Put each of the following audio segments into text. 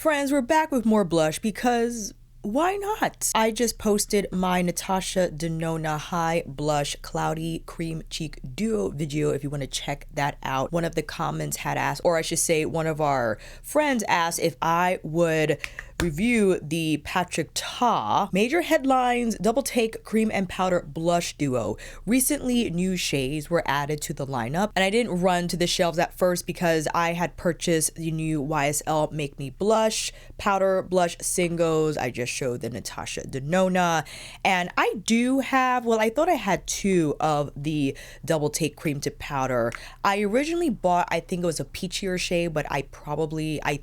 friends, we're back with more blush because why not? I just posted my Natasha Denona High Blush Cloudy Cream Cheek Duo video if you want to check that out. One of the comments had asked, or I should say one of our friends asked if I would review the Patrick Ta Major Headlines Double Take Cream and Powder Blush Duo. Recently, new shades were added to the lineup, and I didn't run to the shelves at first because I had purchased the new YSL Make Me Blush Powder Blush Singles. I just showed the Natasha Denona, and I do have, well, I thought I had two of the Double Take Cream to Powder. I originally bought, I think it was a peachier shade, but I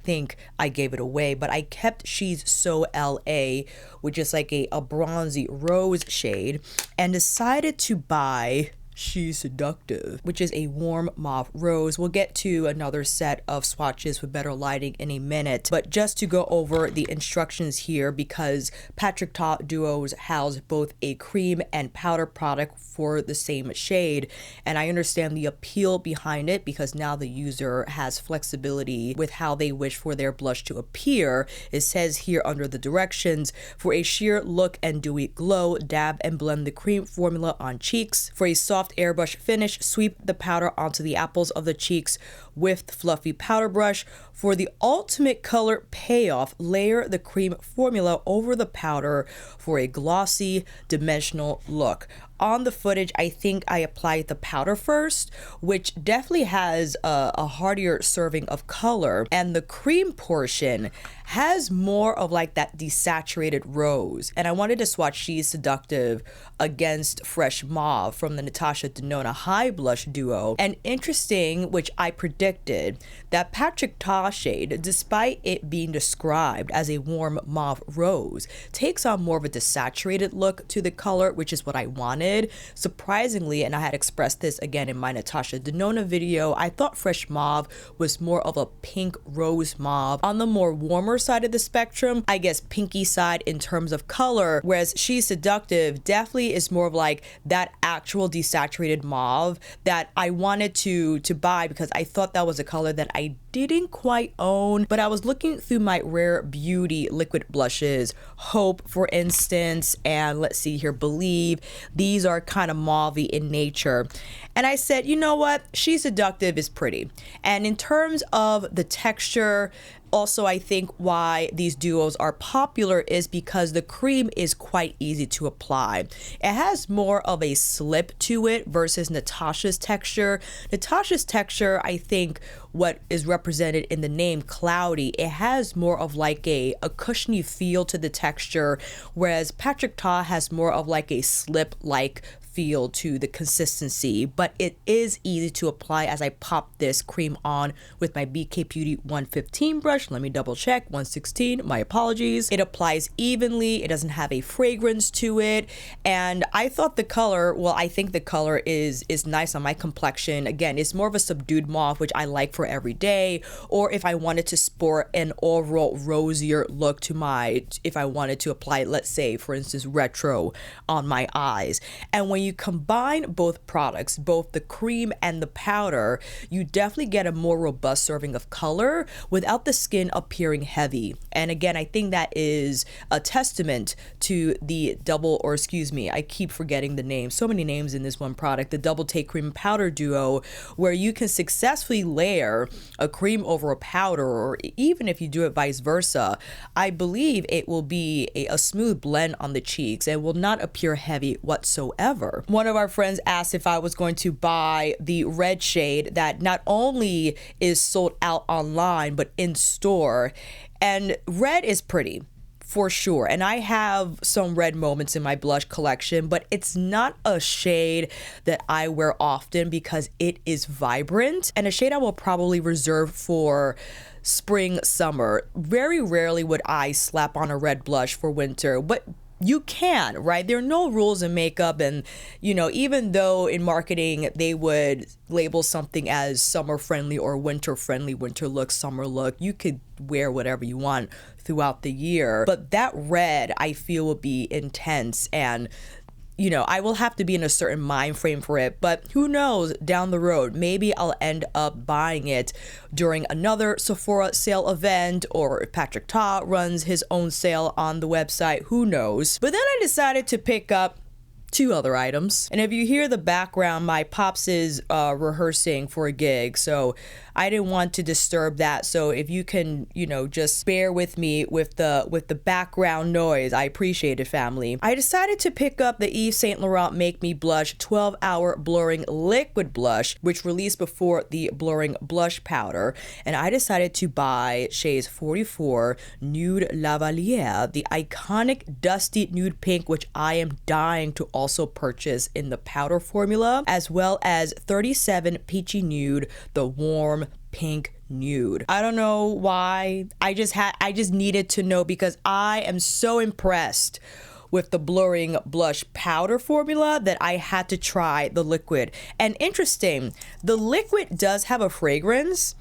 think I gave it away, but I kept She's So LA, which is like a bronzy rose shade, and decided to buy She's Seductive, which is a warm mauve rose. We'll get to another set of swatches with better lighting in a minute, but just to go over the instructions here, because Patrick Ta duos house both a cream and powder product for the same shade, and I understand the appeal behind it because now the user has flexibility with how they wish for their blush to appear. It says here under the directions, for a sheer look and dewy glow, dab and blend the cream formula on cheeks. For a soft airbrush finish, sweep the powder onto the apples of the cheeks with the fluffy powder brush. For the ultimate color payoff, layer the cream formula over the powder for a glossy, dimensional look. On the footage, I think I applied the powder first, which definitely has a heartier serving of color, and the cream portion has more of like that desaturated rose. And I wanted to swatch She's Seductive against Fresh Mauve from the Natasha Denona High Blush Duo. And interesting, which I predicted, that Patrick Ta shade, despite it being described as a warm mauve rose, takes on more of a desaturated look to the color, which is what I wanted. Surprisingly, and I had expressed this again in my Natasha Denona video, I thought Fresh Mauve was more of a pink rose mauve on the more warmer side of the spectrum, I guess pinky side in terms of color, whereas She's Seductive definitely is more of like that actual desaturated mauve that I wanted to buy because I thought that was a color that I didn't quite own. But I was looking through my Rare Beauty liquid blushes, Hope for instance, and let's see here, Believe. These are kind of mauvey in nature, and I said, you know what, She's Seductive is pretty. And in terms of the texture, also, I think why these duos are popular is because the cream is quite easy to apply. It has more of a slip to it versus Natasha's texture. Natasha's texture, I think what is represented in the name Cloudy, it has more of like a cushiony feel to the texture, whereas Patrick Ta has more of like a slip-like feel to the consistency, but it is easy to apply as I pop this cream on with my BK Beauty 115 brush. Let me double check, 116, my apologies. It applies evenly, it doesn't have a fragrance to it, and I thought the color, well, I think the color is nice on my complexion. Again, it's more of a subdued mauve, which I like for every day, or if I wanted to sport an overall rosier look to my, if I wanted to apply, let's say, for instance, retro on my eyes. And when you combine both products, both the cream and the powder, you definitely get a more robust serving of color without the skin appearing heavy. And again, I think that is a testament to the I keep forgetting the name, so many names in this one product, the Double Take Cream Powder Duo, where you can successfully layer a cream over a powder, or even if you do it vice versa, I believe it will be a smooth blend on the cheeks and will not appear heavy whatsoever. One of our friends asked if I was going to buy the red shade that not only is sold out online but in store, and red is pretty for sure, and I have some red moments in my blush collection, but it's not a shade that I wear often because it is vibrant, and a shade I will probably reserve for spring, summer. Very rarely would I slap on a red blush for winter, but you can, right? There are no rules in makeup, and you know, even though in marketing they would label something as summer friendly or winter friendly, winter look, summer look, you could wear whatever you want throughout the year. But that red, I feel, will be intense, and you know, I will have to be in a certain mind frame for it, but who knows down the road, maybe I'll end up buying it during another Sephora sale event, or if Patrick Ta runs his own sale on the website, who knows. But then I decided to pick up two other items. And if you hear the background, my pops is rehearsing for a gig, so I didn't want to disturb that. So if you can, you know, just bear with me with the background noise, I appreciate it, family. I decided to pick up the Yves Saint Laurent Make Me Blush 12-Hour Blurring Liquid Blush, which released before the Blurring Blush Powder. And I decided to buy shades 44 Nude Lavalliere, the iconic dusty nude pink, which I am dying to also purchase in the powder formula, as well as 37 Peachy Nude, the warm pink nude. I don't know why. I just needed to know because I am so impressed with the blurring blush powder formula that I had to try the liquid. And interesting, the liquid does have a fragrance,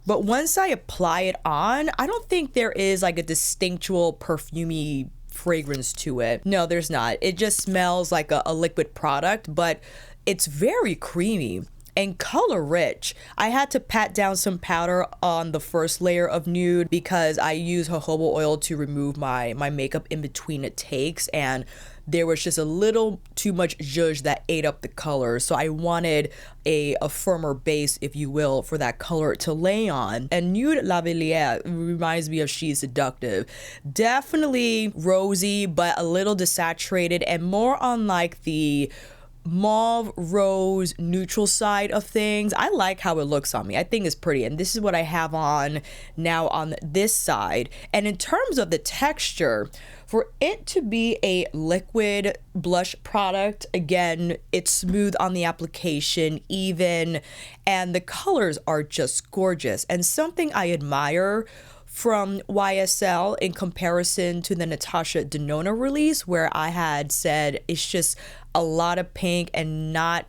but once I apply it on, I don't think there is like a distinctual perfumey fragrance to it. No, there's not. It just smells like a liquid product, but it's very creamy and color rich. I had to pat down some powder on the first layer of nude because I use jojoba oil to remove my makeup in between it takes, and there was just a little too much zhuzh that ate up the color. So I wanted a firmer base, if you will, for that color to lay on. And Nude Lavalliere reminds me of She's Seductive. Definitely rosy, but a little desaturated and more on like the mauve rose neutral side of things. I like how it looks on me. I think it's pretty, and this is what I have on now on this side. And in terms of the texture, for it to be a liquid blush product, again, it's smooth on the application, even, and the colors are just gorgeous. And something I admire from YSL in comparison to the Natasha Denona release, where I had said it's just a lot of pink and not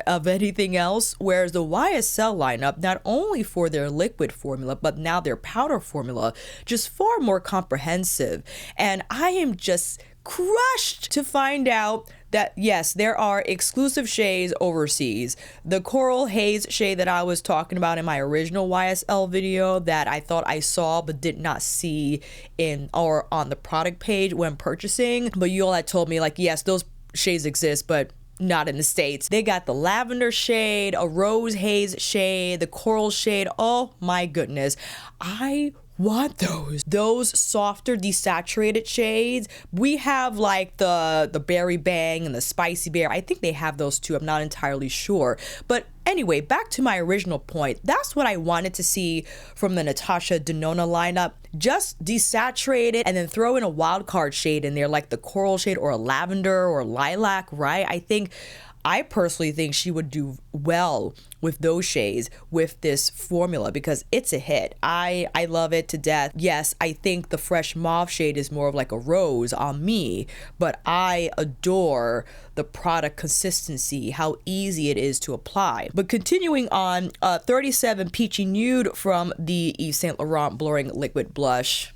of anything else, whereas the YSL lineup, not only for their liquid formula, but now their powder formula, just far more comprehensive. And I am just crushed to find out that yes, there are exclusive shades overseas. The Coral Haze shade that I was talking about in my original YSL video that I thought I saw but did not see in or on the product page when purchasing, but you all had told me like, yes, those shades exist, but not in the States. They got the lavender shade, a rose haze shade, the coral shade. Oh my goodness. I want those softer desaturated shades. We have like the berry bang and the spicy bear. I think they have those too. I'm not entirely sure, but anyway, back to my original point. That's what I wanted to see from the Natasha Denona lineup. Just desaturate it and then throw in a wild card shade in there, like the coral shade or a lavender or lilac, right? I personally think she would do well with those shades with this formula because it's a hit. I love it to death. Yes, I think the fresh mauve shade is more of like a rose on me, but I adore the product consistency, how easy it is to apply. But continuing on, 37 Peachy Nude from the Yves Saint Laurent Blurring Liquid Blush.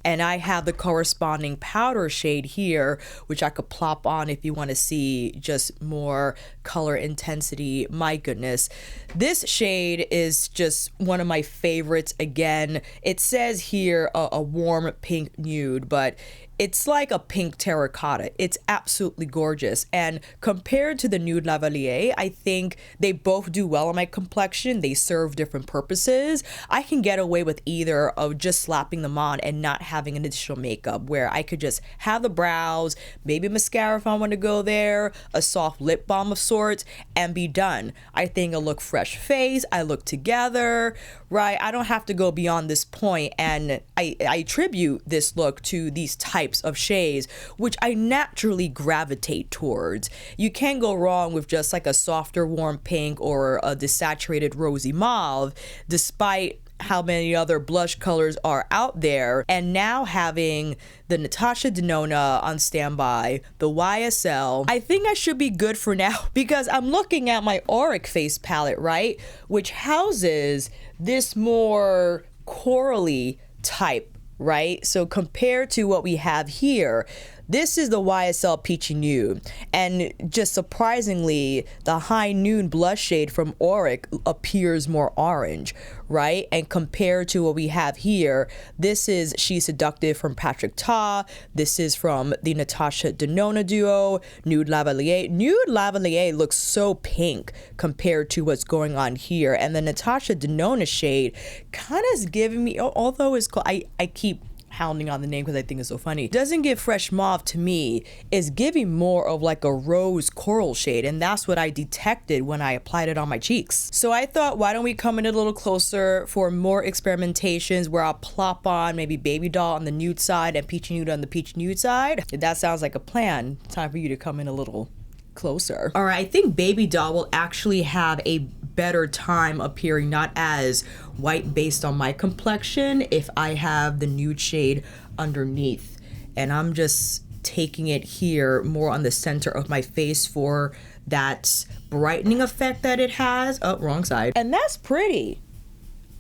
And I have the corresponding powder shade here, which I could plop on if you want to see just more color intensity. My goodness. This shade is just one of my favorites. Again, it says here a warm pink nude, but it's like a pink terracotta. It's absolutely gorgeous. And compared to the Nude Lavalliere, I think they both do well on my complexion. They serve different purposes. I can get away with either of just slapping them on and not having an additional makeup, where I could just have the brows, maybe mascara if I want to go there, a soft lip balm of sorts, and be done. I think I look fresh face, I look together, right? I don't have to go beyond this point, and I attribute this look to these types of shades, which I naturally gravitate towards. You can't go wrong with just like a softer warm pink or a desaturated rosy mauve, despite how many other blush colors are out there. And now having the Natasha Denona on standby, the YSL, I think I should be good for now because I'm looking at my Auric face palette, right, which houses this more corally type, right? So compared to what we have here, This is the YSL Peachy Nude, and just surprisingly, the High Noon blush shade from Auric appears more orange, right? And compared to what we have here, this is She's Seductive from Patrick Ta. This is from the Natasha Denona duo, Nude Lavalliere. Nude Lavalliere looks so pink compared to what's going on here, and the Natasha Denona shade kind of is giving me, although it's called, I keep hounding on the name because I think it's so funny, doesn't give fresh mauve to me. It's giving more of like a rose coral shade, and that's what I detected when I applied it on my cheeks. So I thought, why don't we come in a little closer for more experimentations where I'll plop on maybe Babydoll on the nude side and Peachy Nude on the Peachy Nude side. If that sounds like a plan, time for you to come in a little closer. All right, I think Babydoll will actually have a better time appearing not as white based on my complexion if I have the nude shade underneath, and I'm just taking it here more on the center of my face for that brightening effect that it has. Oh, wrong side. And that's pretty.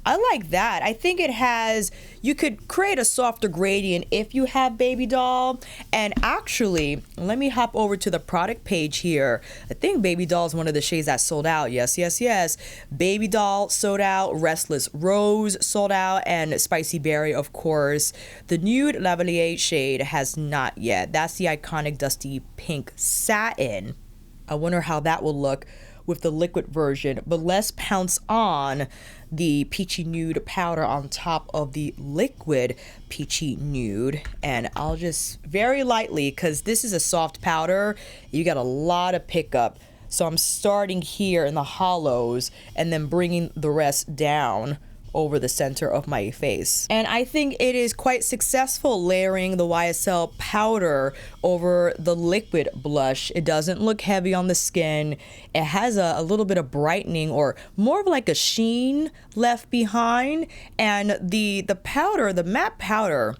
I like that. I think it has, you could create a softer gradient if you have Babydoll. And actually, let me hop over to the product page here. I think Babydoll is one of the shades that sold out. Yes, yes, yes. Babydoll sold out, Restless Rose sold out, and Spicy Berry, of course. The Nude Lavalliere shade has not yet. That's the iconic dusty pink satin. I wonder how that will look with the liquid version, but let's pounce on the Peachy Nude powder on top of the liquid Peachy Nude, and I'll just very lightly, because this is a soft powder, you got a lot of pickup, so I'm starting here in the hollows and then bringing the rest down over the center of my face. And I think it is quite successful layering the YSL powder over the liquid blush. It doesn't look heavy on the skin. It has a little bit of brightening, or more of like a sheen left behind. And the powder, the matte powder,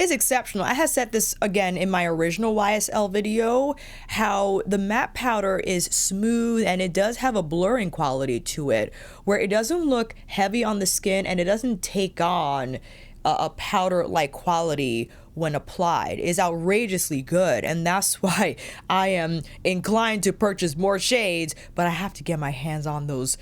is exceptional. I had said this again in my original YSL video, how the matte powder is smooth and it does have a blurring quality to it, where it doesn't look heavy on the skin and it doesn't take on a powder-like quality when applied. It's outrageously good, and that's why I am inclined to purchase more shades, but I have to get my hands on those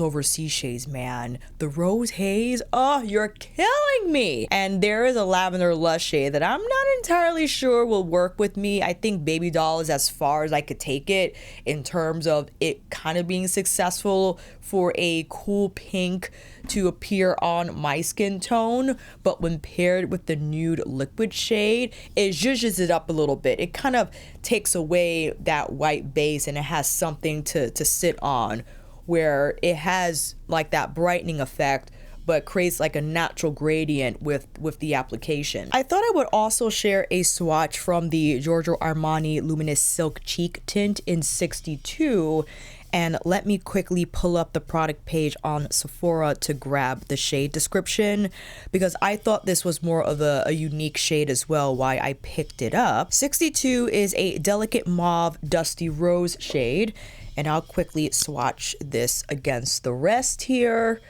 overseas shades, man. The Rose Haze, oh, you're killing me. And there is a Lavender Lush shade that I'm not entirely sure will work with me. I think Babydoll is as far as I could take it in terms of it kind of being successful for a cool pink to appear on my skin tone, but when paired with the nude liquid shade, it zhuzhes it up a little bit. It kind of takes away that white base and it has something to sit on, where it has like that brightening effect but creates like a natural gradient with the application. I thought I would also share a swatch from the Giorgio Armani Luminous Silk Cheek Tint in 62, and let me quickly pull up the product page on Sephora to grab the shade description, because I thought this was more of a unique shade as well, why I picked it up. 62 is a delicate mauve dusty rose shade, and I'll quickly swatch this against the rest here.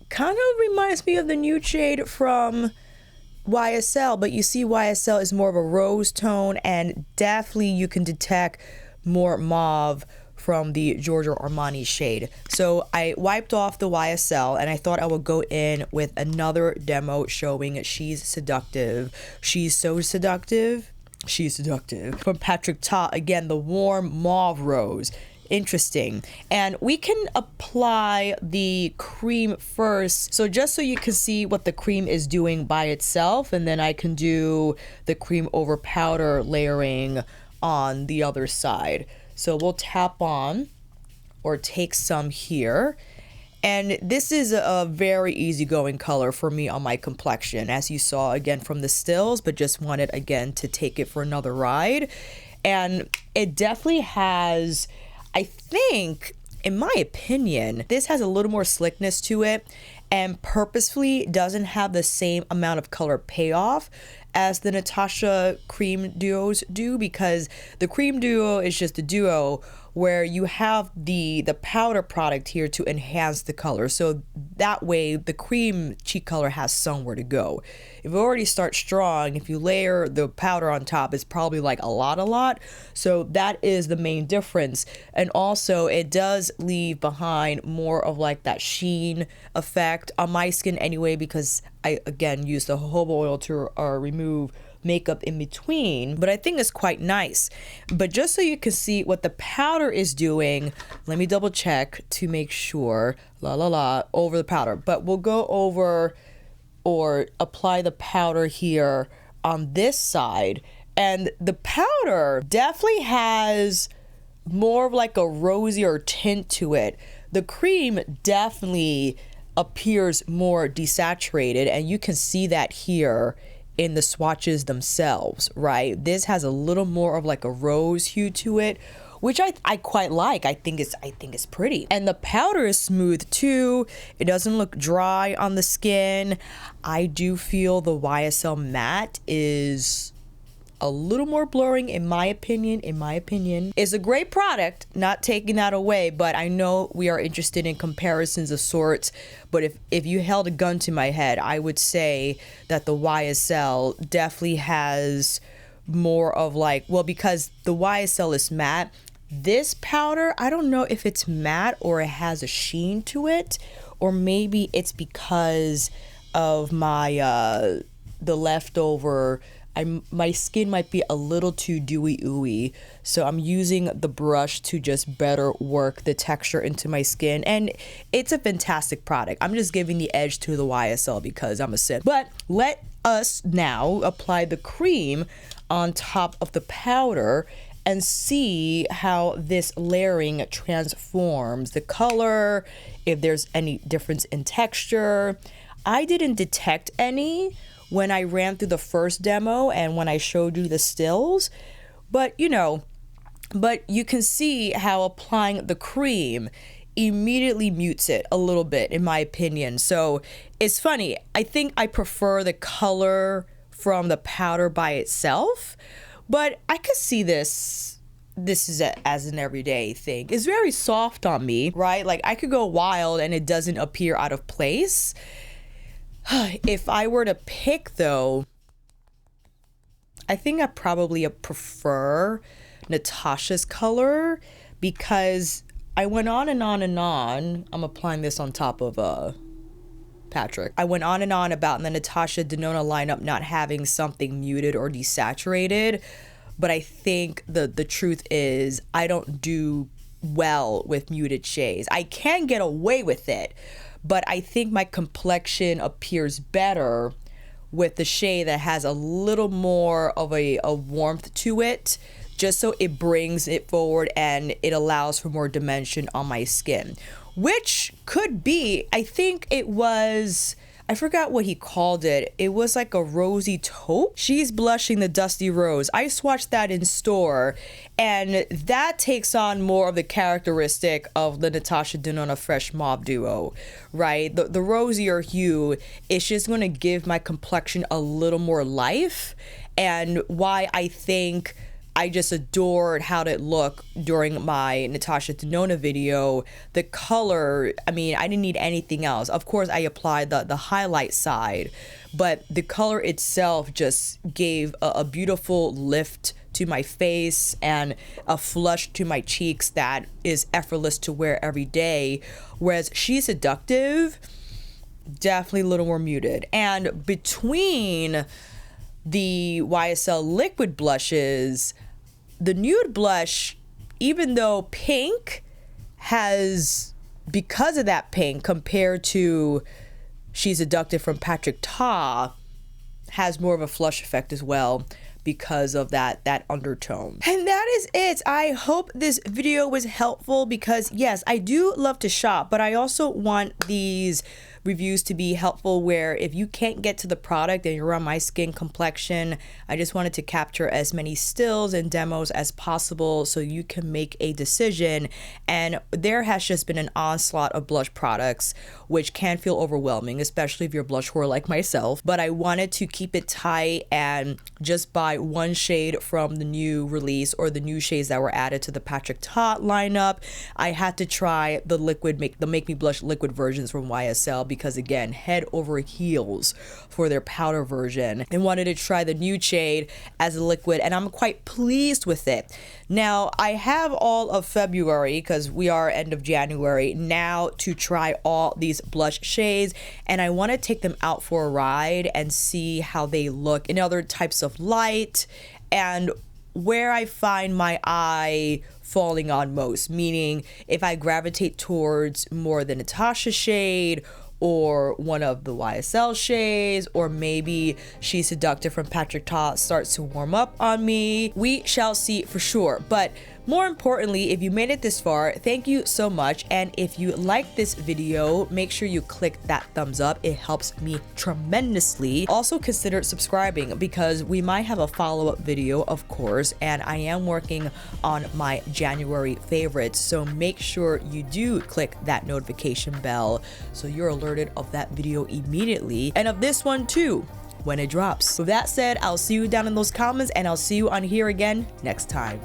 Kind of reminds me of the nude shade from YSL, but you see YSL is more of a rose tone, and definitely you can detect more mauve from the Giorgio Armani shade. So I wiped off the YSL and I thought I would go in with another demo showing She's Seductive. She's so seductive. She's Seductive from Patrick Ta. Again, the warm mauve rose. Interesting. And we can apply the cream first, so just so you can see what the cream is doing by itself, and then I can do the cream over powder layering on the other side. So we'll tap on or take some here, and this is a very easygoing color for me on my complexion, as you saw again from the stills, but just wanted again to take it for another ride. And it definitely has, I think, in my opinion, this has a little more slickness to it and purposefully doesn't have the same amount of color payoff as the Natasha cream duos do, because the cream duo is just a duo where you have the powder product here to enhance the color. So that way the cream cheek color has somewhere to go. If you already start strong, if you layer the powder on top, it's probably like a lot. So that is the main difference. And also it does leave behind more of like that sheen effect on my skin anyway, because I again use the jojoba oil to remove makeup in between, but I think it's quite nice. But just so you can see what the powder is doing, let me double check to make sure, over the powder. But we'll go over or apply the powder here on this side, and the powder definitely has more of like a rosier tint to it. The cream definitely appears more desaturated, and you can see that here in the swatches themselves, right? This has a little more of like a rose hue to it, which I quite like. I think it's pretty. And the powder is smooth too. It doesn't look dry on the skin. I do feel the YSL matte is a little more blurring in my opinion. It's a great product, not taking that away, but I know we are interested in comparisons of sorts. But if you held a gun to my head, I would say that the YSL definitely has more of like, well, because the YSL is matte, this powder, I don't know if it's matte or it has a sheen to it, or maybe it's because of my the leftover, my skin might be a little too dewy ooey, so I'm using the brush to just better work the texture into my skin, and it's a fantastic product. I'm just giving the edge to the YSL because I'm a Sid. But let us now apply the cream on top of the powder and see how this layering transforms the color, if there's any difference in texture. I didn't detect any when I ran through the first demo and when I showed you the stills, but you can see how applying the cream immediately mutes it a little bit, in my opinion. So it's funny, I think I prefer the color from the powder by itself, but I could see this is as an everyday thing. It's very soft on me, right? Like I could go wild and it doesn't appear out of place. If I were to pick though, I think I probably prefer Natasha's color, because I went on and on and on. I'm applying this on top of Patrick. I went on and on about the Natasha Denona lineup not having something muted or desaturated, but I think the truth is I don't do well with muted shades. I can get away with it, but I think my complexion appears better with the shade that has a little more of a warmth to it, just so it brings it forward and it allows for more dimension on my skin, which could be, I think it was, I forgot what he called it. It was like a rosy taupe. She's blushing the Dusty Rose. I swatched that in store, and that takes on more of the characteristic of the Natasha Denona Fresh Mauve duo, right? The rosier hue is just going to give my complexion a little more life, and why I think I just adored how it looked during my Natasha Denona video. The color, I mean, I didn't need anything else. Of course, I applied the highlight side, but the color itself just gave a beautiful lift to my face and a flush to my cheeks that is effortless to wear every day. Whereas She's Seductive, definitely a little more muted. And between the YSL liquid blushes, the nude blush, even though pink has, because of that pink compared to She's Seductive from Patrick Ta, has more of a flush effect as well because of that undertone. And that is it. I hope this video was helpful, because yes, I do love to shop, but I also want these reviews to be helpful, where if you can't get to the product and you're on my skin complexion, I just wanted to capture as many stills and demos as possible so you can make a decision. And there has just been an onslaught of blush products, which can feel overwhelming, especially if you're a blush whore like myself. But I wanted to keep it tight and just buy one shade from the new release or the new shades that were added to the Patrick Ta lineup. I had to try the Make Me Blush liquid versions from YSL because, again, head over heels for their powder version, and wanted to try the nude shade as a liquid, and I'm quite pleased with it. Now, I have all of February, because we are end of January, now to try all these blush shades, and I want to take them out for a ride and see how they look in other types of light and where I find my eye falling on most, meaning if I gravitate towards more the Natasha shade or one of the YSL shades, or maybe She's Seductive from Patrick Ta starts to warm up on me. We shall see for sure. But more importantly, if you made it this far, thank you so much. And if you like this video, make sure you click that thumbs up. It helps me tremendously. Also consider subscribing, because we might have a follow-up video, of course, and I am working on my January favorites. So make sure you do click that notification bell so you're alerted of that video immediately, and of this one too when it drops. With that said, I'll see you down in those comments, and I'll see you on here again next time.